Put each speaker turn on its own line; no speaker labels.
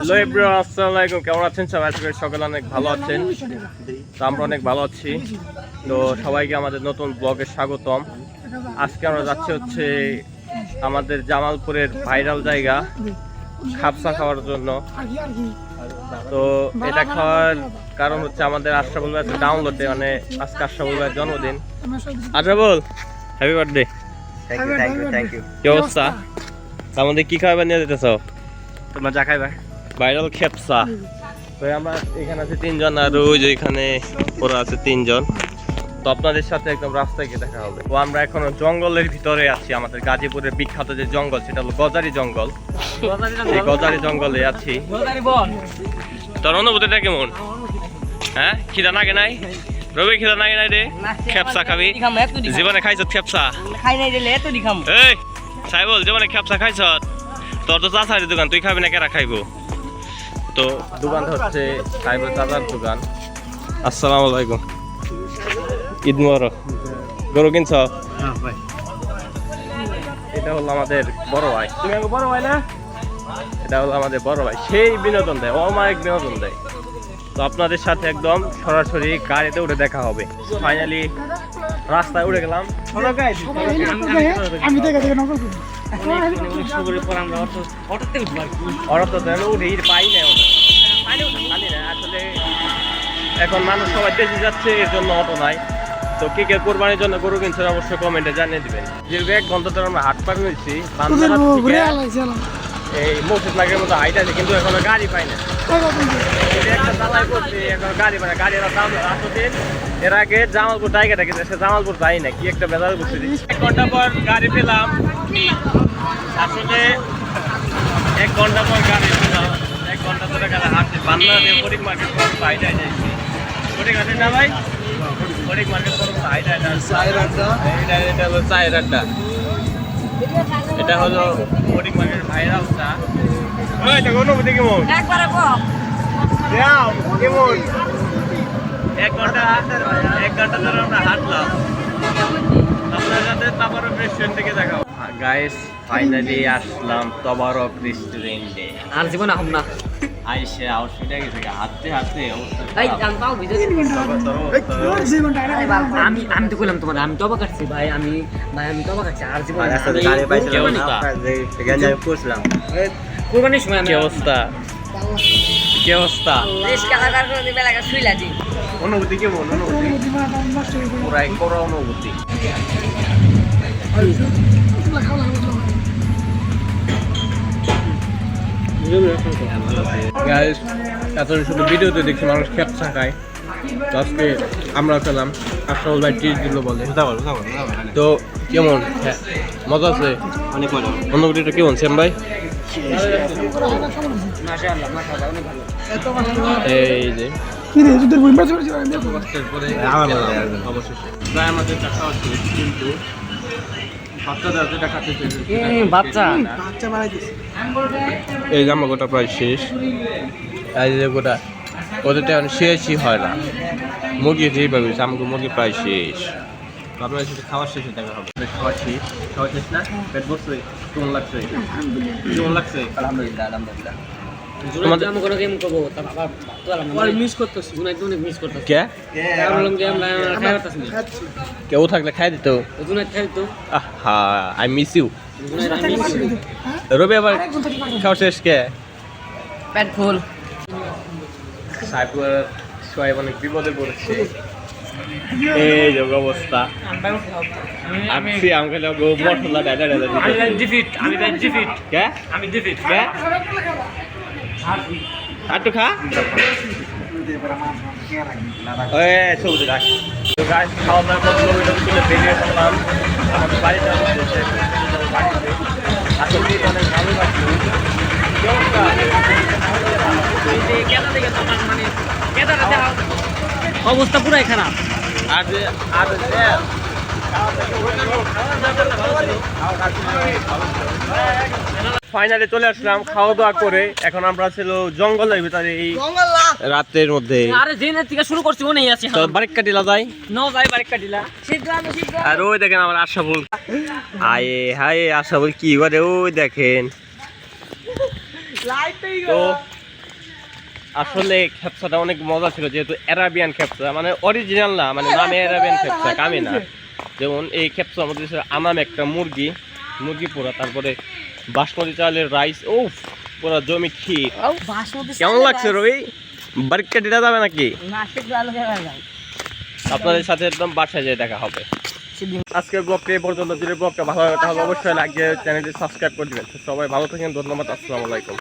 Hello everyone, আসসালামু আলাইকুম। কেমন আছেন সবাই? আশা করি সকলে অনেক ভালো আছেন। তো আমরা অনেক ভালো আছি। তো সবাইকে আমাদের নতুন ব্লগে স্বাগতম। আজকে আমরা যাচ্ছি হচ্ছে আমাদের জামালপুরের ভাইরাল জায়গা খাপসা খাওয়ার জন্য। তো এটা খাওয়ার কারণ হচ্ছে আমাদের আশরাফুল ভাই ডাউনলোডে, মানে আজকে আশরাফুল ভাইয়ের জন্মদিন। Ashraful, happy birthday.
Thank you.
কি অবস্থা? আমাদের কি খাবার নিয়ে যেতেছ?
তোমরা যা খাইবা।
ভাইরাল খেপসা। তো আমরা এখানে আছে তিনজন, আর ওই যে এখানে ওরা আছে তিনজন। তো আপনাদের সাথে একদম রাস্তায় গিয়ে দেখা হবে। তো আমরা এখন জঙ্গলের ভিতরে আছি। আমাদের গাজীপুরের বিখ্যাত যে জঙ্গল, সেটা হলো গজারি জঙ্গল। এই গজারি জঙ্গলে আছি। তোর অনুভূতিটা কেমন? হ্যাঁ, খিদা নাগে নাই? রবি খিদা নাগে নাই রে? খেপসা খাবি? জীবনে খাইছ খেপসা? এই সাইবল, জীবনে খেপসা খাইছ? তোর তো চাচার দোকান, তুই খাবি না, কেরা খাইবো? তো দোকানটা হচ্ছে সাইবল চাচার দোকান। আসসালামু আলাইকুম, ঈদ মোবারক। গরু কিনছ? এটা হলো আমাদের বড় ভাই। তুমি আমাকে বড় ভাই না? এটা হলো আমাদের বড় ভাই। সেই বিনোদন দেয়, অমায়িক বিনোদন দেয়। তো আপনাদের সাথে একদম সরাসরি গাড়িতে উঠে দেখা হবে। ফাইনালি রাস্তায় উঠে গেলাম। আসলে এখন মানুষ সবাই দেশে যাচ্ছে, এর জন্য অটো নাই। তো কে কে কোরবানির জন্য গরু কিনছেন অবশ্যই কমেন্টে জানিয়ে দিবেন। দীর্ঘ 1 ঘন্টা ধরে আমরা হাট পার হয়েছি। এই মসজিদ লাগের মতো হাইট আছে, কিন্তু এখনো গাড়ি পাই না। এর আগে জামালপুর জায়গাটা কিন্তু জামালপুর যাই না, কি একটা বেজাল করছি। 1 ঘন্টা পর গাড়ি পেলাম। আসলে 1 ঘন্টা পর গাড়ি পেলাম। 1 ঘন্টা ধরে গাড়ি হাঁটছে বাংলা দিয়ে ফটিক মার্কেট করতে হাইট আছে। ফটিক আছে না ভাই? ফটিক মার্কেট করতে হাইট আছে। এটা হলো চায়ের আড্ডা। এটা হলো ফটিক মার্কেট ভাইরাল চা। এটা অনুভূতি কেমন? কেমন? 1 ঘন্টা ধরে আমরা হাঁটলাম। আপনার সাথে তবারক রেস্টুরেন্ট থেকে দেখা। গাইস, ফাইনালি আসলাম তবারক রেস্টুরেন্টে।
আর জীবন আহম না
আইসে আউটফিটে গেছে হাঁটতে
আমি তো বললাম তোমার, আমি তবা কাটছি ভাই, আমি তবা কাটছি। আর জীবন কোরবানির সময়
কি অবস্থা? কি অবস্থা? অনুভূতি কেমন? পুরাই করা অনুভূতি। গাইস, এতদিন শুধু ভিডিওতে দেখছি মানুষ খেপসা খায়। তো আজকে আমরা খেলাম। আশরাফুল ভাই ট্রিট দিল বলে। তো কেমন? মজা আছে?
অনেক মজা।
অনুভূতিটা কেমন শ্যাম ভাই? এই যে কিন্তু এই জামা গোটা প্রায় শেষ। এই যে গোটা ওদের তো এখন শেষই হয় না। মুরগি যেইভাবে আমাকে মুরগি প্রায় শেষ। আপনার সাথে খাওয়ার শেষে দেখা হবে। খাওয়া শেষ, খাওয়া শেষ না? পেট ভরছে? কেমন লাগছে? কেমন লাগছে?
আলহামদুলিল্লাহ।
কেউ থাকলে খাই দিত। I miss you. রবি আবার খাওয়া শেষ কে?
পেট ফুল।
সাহেব অনেক বিপদে পড়েছে। এই যে অবস্থা। আমি মশলা একটু খা। সবজি রাখ। খাওয়া দাওয়া করলাম, বেরিয়ে পড়লাম আমাদের বাড়িতে। আসলে অনেক ভালো লাগছে।
অবস্থা পুরাই খারাপ।
ফাইনালি চলে আসলাম খাওয়া দাওয়া করে। এখন আমরা ছিল জঙ্গলের ভিতরে এই রাতের মধ্যে।
আরে দিনের থেকে শুরু করছি মনেই আছে।
তো বারিক কাটিলা যাই
বারিক কাটিলা।
আর ওই দেখেন আমার আশরাফুল। হায় আশরাফুল কি করে, ওই দেখেন। তো আসলে খেপসাটা অনেক মজা ছিল, যেহেতু অ্যারাবিয়ান খেপসা, মানে অরিজিনাল না, মানে নামে অ্যারাবিয়ান খেপসা, কামি না। যেমন এই খেপসার মধ্যে ছিল আনাম একটা মুরগি পোড়া, তারপরে বাসমতি চালের রাইস, ও পুরো জমি ক্ষীর। কেমন লাগছে রবি? বাড়িতে দিতে যাবে নাকি? আপনাদের সাথে একদম বাসায় যেয়ে দেখা হবে। আজকের ব্লগটা এই পর্যন্ত। যদি ব্লগটা ভালো লাগে তাহলে অবশ্যই লাইক দিয়ে চ্যানেলটি সাবস্ক্রাইব করে দিবেন। সবাই ভালো থাকেন, ধন্যবাদ, আসসালামু আলাইকুম।